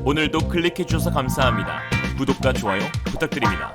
오늘도 클릭해주셔서 감사합니다. 구독과 좋아요 부탁드립니다.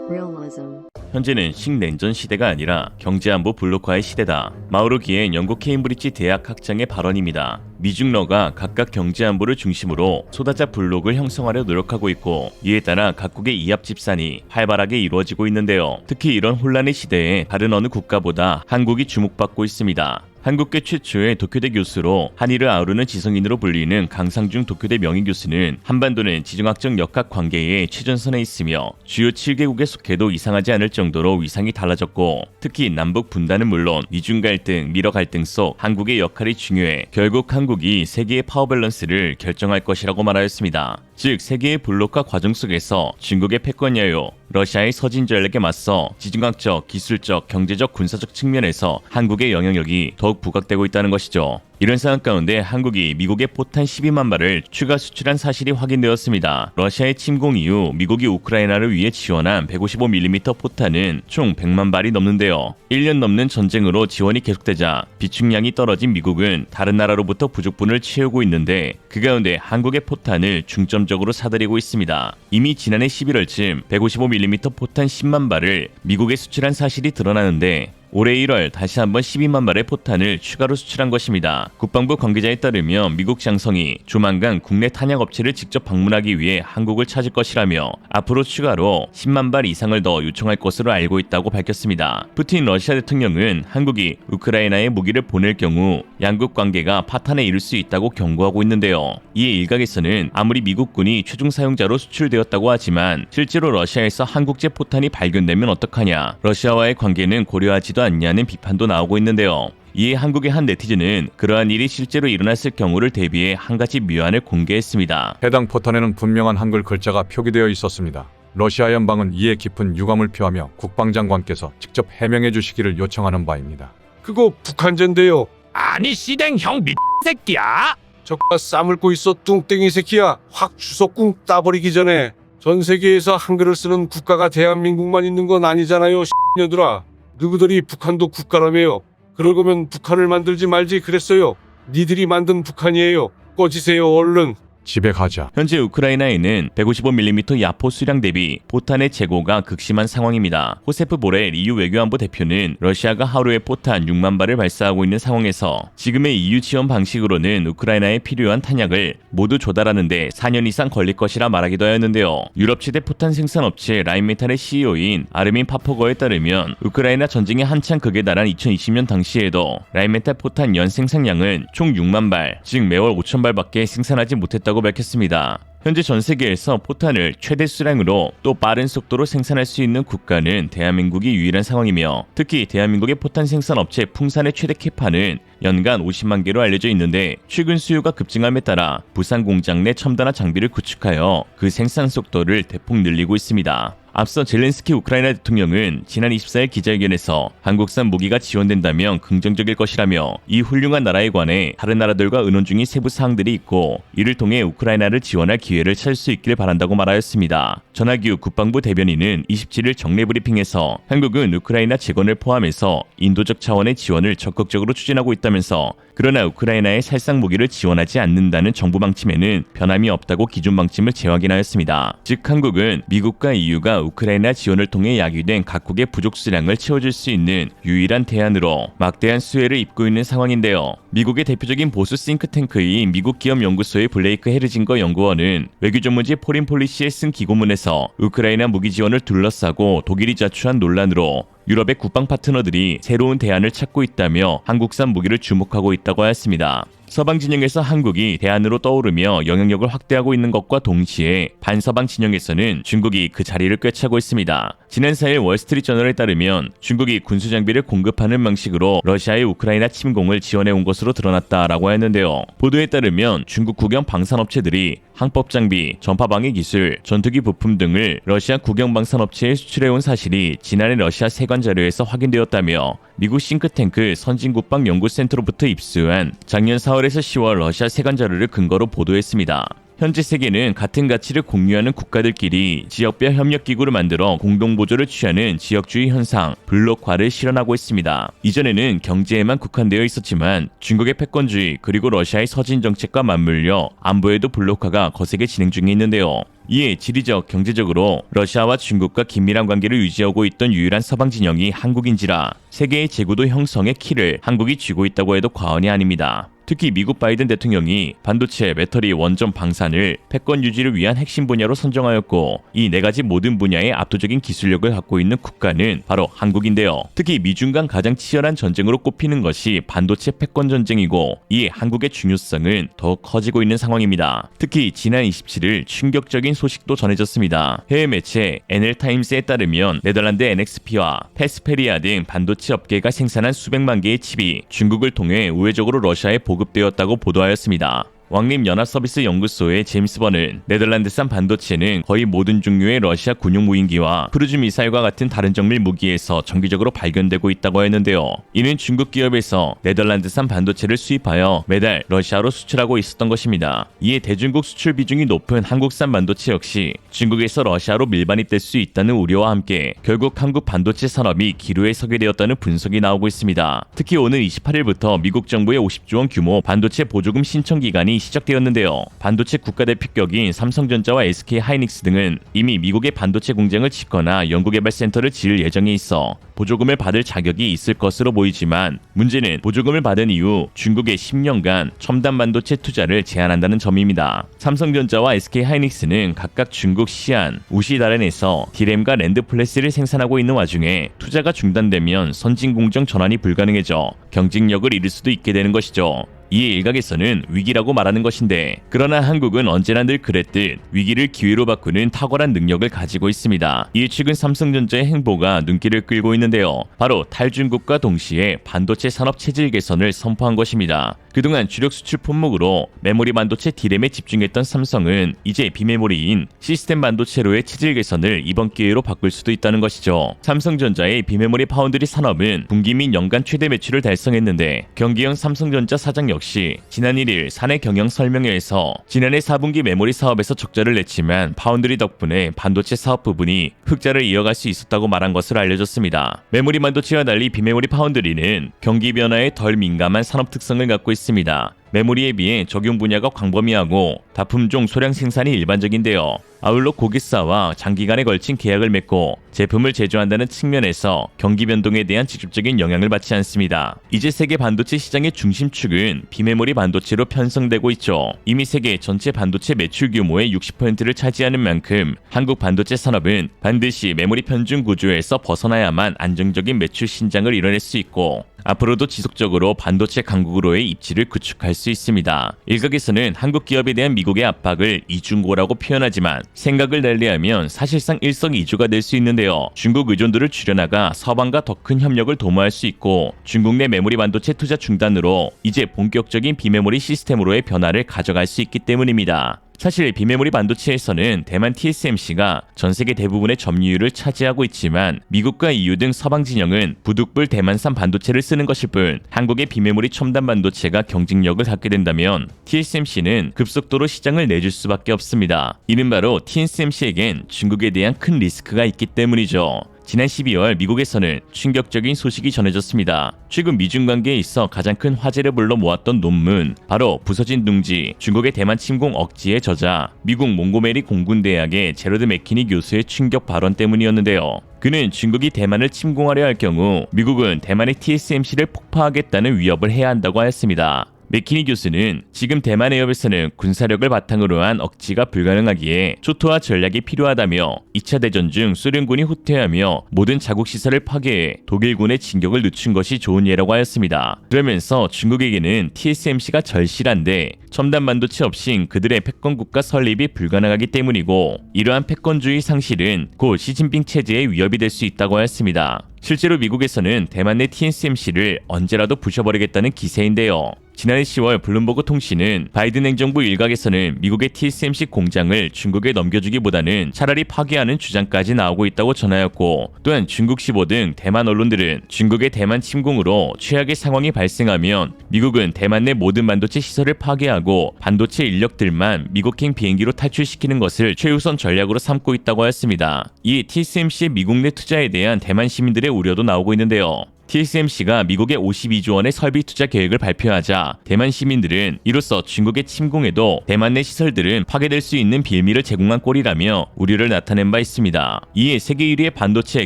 Realism. 현재는 식냉전 시대가 아니라 경제안보 블록화의 시대다. 마우로 기엔 영국 케임브리지 대학 학장의 발언입니다. 미중러가 각각 경제안보를 중심으로 소다자 블록을 형성하려 노력하고 있고, 이에 따라 각국의 이합 집산이 활발하게 이루어지고 있는데요. 특히 이런 혼란의 시대에 다른 어느 국가보다 한국이 주목받고 있습니다. 한국계 최초의 도쿄대 교수로 한일을 아우르는 지성인으로 불리는 강상중 도쿄대 명예교수는 한반도는 지정학적 역학 관계의 최전선에 있으며 주요 7개국에 속해도 이상하지 않을 정도로 위상이 달라졌고, 특히 남북 분단은 물론 미중 갈등, 미러 갈등 속 한국의 역할이 중요해 결국 한국이 세계의 파워 밸런스를 결정할 것이라고 말하였습니다. 즉 세계의 블록화 과정 속에서 중국의 패권야요, 러시아의 서진 전략에 맞서 지정학적, 기술적, 경제적, 군사적 측면에서 한국의 영향력이 더욱 부각되고 있다는 것이죠. 이런 상황 가운데 한국이 미국의 포탄 12만 발을 추가 수출한 사실이 확인되었습니다. 러시아의 침공 이후 미국이 우크라이나를 위해 지원한 155mm 포탄은 총 100만 발이 넘는데요. 1년 넘는 전쟁으로 지원이 계속되자 비축량이 떨어진 미국은 다른 나라로부터 부족분을 채우고 있는데, 그 가운데 한국의 포탄을 중점적으로 사들이고 있습니다. 이미 지난해 11월쯤 155mm 포탄 10만 발을 미국에 수출한 사실이 드러나는데, 올해 1월 다시 한번 12만 발의 포탄을 추가로 수출한 것입니다. 국방부 관계자에 따르면 미국 장성이 조만간 국내 탄약업체를 직접 방문하기 위해 한국을 찾을 것이라며 앞으로 추가로 10만 발 이상을 더 요청할 것으로 알고 있다고 밝혔습니다. 푸틴 러시아 대통령은 한국이 우크라이나에 무기를 보낼 경우 양국 관계가 파탄에 이를 수 있다고 경고하고 있는데요. 이에 일각에서는 아무리 미국군이 최종 사용자로 수출되었다고 하지만 실제로 러시아에서 한국제 포탄이 발견되면 어떡하냐, 러시아와의 관계는 고려하지도 않냐는 비판도 나오고 있는데요. 이에 한국의 한 네티즌은 그러한 일이 실제로 일어났을 경우를 대비해 한 가지 묘안을 공개했습니다. 해당 포탄에는 분명한 한글 글자가 표기되어 있었습니다. 러시아 연방은 이에 깊은 유감을 표하며 국방장관께서 직접 해명해 주시기를 요청하는 바입니다. 그거 북한제인데요. 아니 시댕 형 새끼야. 저가 싸물고 있어 뚱땡이 새끼야. 확 주석궁 따버리기 전에. 전 세계에서 한글을 쓰는 국가가 대한민국만 있는 건 아니잖아요. 년들아. 누구들이 북한도 국가라며요. 그럴 거면 북한을 만들지 말지 그랬어요. 니들이 만든 북한이에요. 꺼지세요 얼른. 집에 가자. 현재 우크라이나에는 155mm 야포 수량 대비 포탄의 재고가 극심한 상황입니다. 호세프 보렐 EU 외교안보 대표는 러시아가 하루에 포탄 6만 발을 발사하고 있는 상황에서 지금의 EU 지원 방식으로는 우크라이나에 필요한 탄약을 모두 조달하는데 4년 이상 걸릴 것이라 말하기도 하였는데요. 유럽 최대 포탄 생산업체 라인메탈의 CEO인 아르민 파포거에 따르면 우크라이나 전쟁이 한창 극에 달한 2020년 당시에도 라인메탈 포탄 연 생산량은 총 6만 발, 즉 매월 5천 발밖에 생산하지 못했다고 밝혔습니다. 현재 전 세계에서 포탄을 최대 수량으로 또 빠른 속도로 생산할 수 있는 국가는 대한민국이 유일한 상황이며, 특히 대한민국의 포탄 생산 업체 풍산의 최대 캐파는 연간 50만 개로 알려져 있는데, 최근 수요가 급증함에 따라 부산 공장 내 첨단화 장비를 구축하여 그 생산 속도를 대폭 늘리고 있습니다. 앞서 젤렌스키 우크라이나 대통령은 지난 24일 기자회견에서 한국산 무기가 지원된다면 긍정적일 것이라며 이 훌륭한 나라에 관해 다른 나라들과 의논 중인 세부 사항들이 있고, 이를 통해 우크라이나를 지원할 기회를 찾을 수 있길 바란다고 말하였습니다. 전하규 국방부 대변인은 27일 정례 브리핑에서 한국은 우크라이나 재건을 포함해서 인도적 차원의 지원을 적극적으로 추진하고 있다면서, 그러나 우크라이나의 살상 무기를 지원하지 않는다는 정부 방침에는 변함이 없다고 기존 방침을 재확인하였습니다. 즉 한국은 미국과 EU가 우크라이나 지원을 통해 야기된 각국의 부족 수량을 채워줄 수 있는 유일한 대안으로 막대한 수혜를 입고 있는 상황인데요. 미국의 대표적인 보수 싱크탱크인 미국 기업 연구소의 블레이크 헤르징거 연구원은 외교 전문지 포린 폴리시에 쓴 기고문에서 우크라이나 무기 지원을 둘러싸고 독일이 자초한 논란으로 유럽의 국방 파트너들이 새로운 대안을 찾고 있다며 한국산 무기를 주목하고 있다고 하였습니다. 서방 진영에서 한국이 대안으로 떠오르며 영향력을 확대하고 있는 것과 동시에 반서방 진영에서는 중국이 그 자리를 꿰차고 있습니다. 지난 4일 월스트리트저널에 따르면 중국이 군수장비를 공급하는 방식으로 러시아의 우크라이나 침공을 지원해온 것으로 드러났다라고 했는데요. 보도에 따르면 중국 국영 방산업체들이 항법장비, 전파방해 기술, 전투기 부품 등을 러시아 국영 방산업체에 수출해온 사실이 지난해 러시아 세관 자료에서 확인되었다며, 미국 싱크탱크 선진국방연구센터로부터 입수한 작년 4월에서 10월 러시아 세관 자료를 근거로 보도했습니다. 현재 세계는 같은 가치를 공유하는 국가들끼리 지역별 협력기구를 만들어 공동보조를 취하는 지역주의 현상, 블록화를 실현하고 있습니다. 이전에는 경제에만 국한되어 있었지만 중국의 패권주의 그리고 러시아의 서진 정책과 맞물려 안보에도 블록화가 거세게 진행 중에 있는데요. 이에 지리적, 경제적으로 러시아와 중국과 긴밀한 관계를 유지하고 있던 유일한 서방 진영이 한국인지라 세계의 제구도 형성의 키를 한국이 쥐고 있다고 해도 과언이 아닙니다. 특히 미국 바이든 대통령이 반도체, 배터리, 원전, 방산을 패권 유지를 위한 핵심 분야로 선정하였고 이 네 가지 모든 분야의 압도적인 기술력을 갖고 있는 국가는 바로 한국인데요. 특히 미중 간 가장 치열한 전쟁으로 꼽히는 것이 반도체 패권 전쟁이고 이에 한국의 중요성은 더욱 커지고 있는 상황입니다. 특히 지난 27일 충격적인 소식도 전해졌습니다. 해외 매체 NL타임스에 따르면 네덜란드 NXP와 페스페리아 등 반도체 업계가 생산한 수백만 개의 칩이 중국을 통해 우회적으로 러시아에 보급되었다고 보도하였습니다. 왕립연합서비스연구소의 제임스 번은 네덜란드산 반도체는 거의 모든 종류의 러시아 군용 무인기와 크루즈 미사일과 같은 다른 정밀 무기에서 정기적으로 발견되고 있다고 했는데요. 이는 중국 기업에서 네덜란드산 반도체를 수입하여 매달 러시아로 수출하고 있었던 것입니다. 이에 대중국 수출 비중이 높은 한국산 반도체 역시 중국에서 러시아로 밀반입될 수 있다는 우려와 함께 결국 한국 반도체 산업이 기로에 서게 되었다는 분석이 나오고 있습니다. 특히 오늘 28일부터 미국 정부의 50조 원 규모 반도체 보조금 신청 기간이 시작되었는데요. 반도체 국가대표격인 삼성전자와 SK하이닉스 등은 이미 미국의 반도체 공장을 짓거나 연구개발센터를 지을 예정에 있어 보조금을 받을 자격이 있을 것으로 보이지만 문제는 보조금을 받은 이후 중국의 10년간 첨단 반도체 투자를 제한한다는 점입니다. 삼성전자와 SK하이닉스는 각각 중국 시안, 우시다렌에서 디램과 랜드플래시를 생산하고 있는 와중에 투자가 중단되면 선진공정 전환이 불가능해져 경쟁력을 잃을 수도 있게 되는 것이죠. 이에 일각에서는 위기라고 말하는 것인데 그러나 한국은 언제나 늘 그랬듯 위기를 기회로 바꾸는 탁월한 능력을 가지고 있습니다. 이에 최근 삼성전자의 행보가 눈길을 끌고 있는데요. 바로 탈중국과 동시에 반도체 산업 체질 개선을 선포한 것입니다. 그동안 주력 수출 품목으로 메모리 반도체 D램에 집중했던 삼성은 이제 비메모리인 시스템 반도체로의 체질 개선을 이번 기회로 바꿀 수도 있다는 것이죠. 삼성전자의 비메모리 파운드리 산업은 분기 및 연간 최대 매출을 달성했는데 경기형 삼성전자 사장 역시 지난 1일 사내 경영 설명회에서 지난해 4분기 메모리 사업에서 적자를 냈지만 파운드리 덕분에 반도체 사업 부분이 흑자를 이어갈 수 있었다고 말한 것으로 알려졌습니다. 메모리 반도체와 달리 비메모리 파운드리는 경기 변화에 덜 민감한 산업 특성을 갖고 있습니다. 메모리에 비해 적용 분야가 광범위하고 다품종 소량 생산이 일반적인데요. 아울러 고객사와 장기간에 걸친 계약을 맺고 제품을 제조한다는 측면에서 경기 변동에 대한 직접적인 영향을 받지 않습니다. 이제 세계 반도체 시장의 중심축은 비메모리 반도체로 편성되고 있죠. 이미 세계 전체 반도체 매출 규모의 60%를 차지하는 만큼 한국 반도체 산업은 반드시 메모리 편중 구조에서 벗어나야만 안정적인 매출 신장을 이뤄낼 수 있고 앞으로도 지속적으로 반도체 강국으로의 입지를 구축할 수 있습니다. 일각에서는 한국 기업에 대한 미국의 압박을 이중고라고 표현하지만 생각을 달리하면 사실상 일석이조가 될 수 있는데요. 중국 의존도를 줄여나가 서방과 더 큰 협력을 도모할 수 있고 중국 내 메모리 반도체 투자 중단으로 이제 본격적인 비메모리 시스템으로의 변화를 가져갈 수 있기 때문입니다. 사실 비메모리 반도체에서는 대만 TSMC가 전 세계 대부분의 점유율을 차지하고 있지만 미국과 EU 등 서방 진영은 부득불 대만산 반도체를 쓰는 것일 뿐 한국의 비메모리 첨단 반도체가 경쟁력을 갖게 된다면 TSMC는 급속도로 시장을 내줄 수밖에 없습니다. 이는 바로 TSMC에겐 중국에 대한 큰 리스크가 있기 때문이죠. 지난 12월 미국에서는 충격적인 소식이 전해졌습니다. 최근 미중 관계에 있어 가장 큰 화제를 불러 모았던 논문, 바로 부서진 둥지, 중국의 대만 침공 억지의 저자, 미국 몽고메리 공군대학의 제러드 맥키니 교수의 충격 발언 때문이었는데요. 그는 중국이 대만을 침공하려 할 경우 미국은 대만의 TSMC를 폭파하겠다는 위협을 해야 한다고 하였습니다. 맥키니 교수는 지금 대만 해협에서는 군사력을 바탕으로 한 억지가 불가능하기에 초토화 전략이 필요하다며 2차 대전 중 소련군이 후퇴하며 모든 자국 시설을 파괴해 독일군의 진격을 늦춘 것이 좋은 예라고 하였습니다. 그러면서 중국에게는 TSMC가 절실한데 첨단 반도체 없인 그들의 패권국가 설립이 불가능하기 때문이고 이러한 패권주의 상실은 곧 시진핑 체제의 위협이 될 수 있다고 하였습니다. 실제로 미국에서는 대만 내 TSMC를 언제라도 부셔버리겠다는 기세인데요. 지난해 10월 블룸버그 통신은 바이든 행정부 일각에서는 미국의 TSMC 공장을 중국에 넘겨주기보다는 차라리 파괴하는 주장까지 나오고 있다고 전하였고 또한 중국시보 등 대만 언론들은 중국의 대만 침공으로 최악의 상황이 발생하면 미국은 대만 내 모든 반도체 시설을 파괴하고 제거하고 반도체 인력들만 미국행 비행기로 탈출시키는 것을 최우선 전략으로 삼고 있다고 하였습니다. 이 TSMC의 미국 내 투자에 대한 대만 시민들의 우려도 나오고 있는데요. TSMC가 미국의 52조 원의 설비 투자 계획을 발표하자 대만 시민들은 이로써 중국의 침공에도 대만 내 시설들은 파괴될 수 있는 빌미를 제공한 꼴이라며 우려를 나타낸 바 있습니다. 이에 세계 1위의 반도체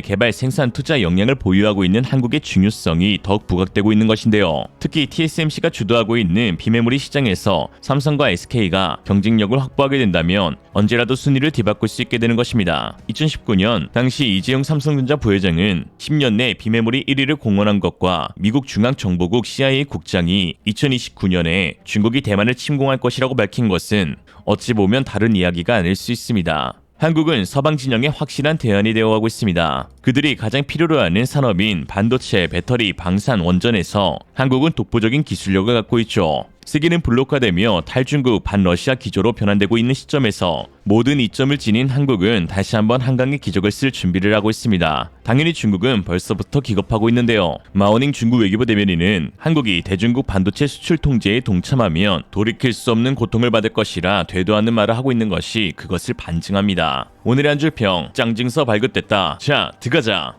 개발 생산 투자 역량을 보유하고 있는 한국의 중요성이 더욱 부각되고 있는 것인데요. 특히 TSMC가 주도하고 있는 비메모리 시장에서 삼성과 SK가 경쟁력을 확보하게 된다면 언제라도 순위를 뒤바꿀 수 있게 되는 것입니다. 2019년 당시 이재용 삼성전자 부회장은 10년 내 비메모리 1위를 공언한 것과 미국 중앙정보국 CIA 국장이 2029년에 중국이 대만을 침공할 것이라고 밝힌 것은 어찌 보면 다른 이야기가 아닐 수 있습니다. 한국은 서방 진영의 확실한 대안이 되어가고 있습니다. 그들이 가장 필요로 하는 산업인 반도체, 배터리, 방산, 원전에서 한국은 독보적인 기술력을 갖고 있죠. 세계는 블록화되며 탈중국, 반러시아 기조로 변환되고 있는 시점에서 모든 이점을 지닌 한국은 다시 한번 한강의 기적을 쓸 준비를 하고 있습니다. 당연히 중국은 벌써부터 기겁하고 있는데요. 마오닝 중국 외교부 대변인은 한국이 대중국 반도체 수출 통제에 동참하면 돌이킬 수 없는 고통을 받을 것이라 되도 않는 말을 하고 있는 것이 그것을 반증합니다. 오늘의 한 줄 평, 짱증서 발급됐다. 자, 들어가자.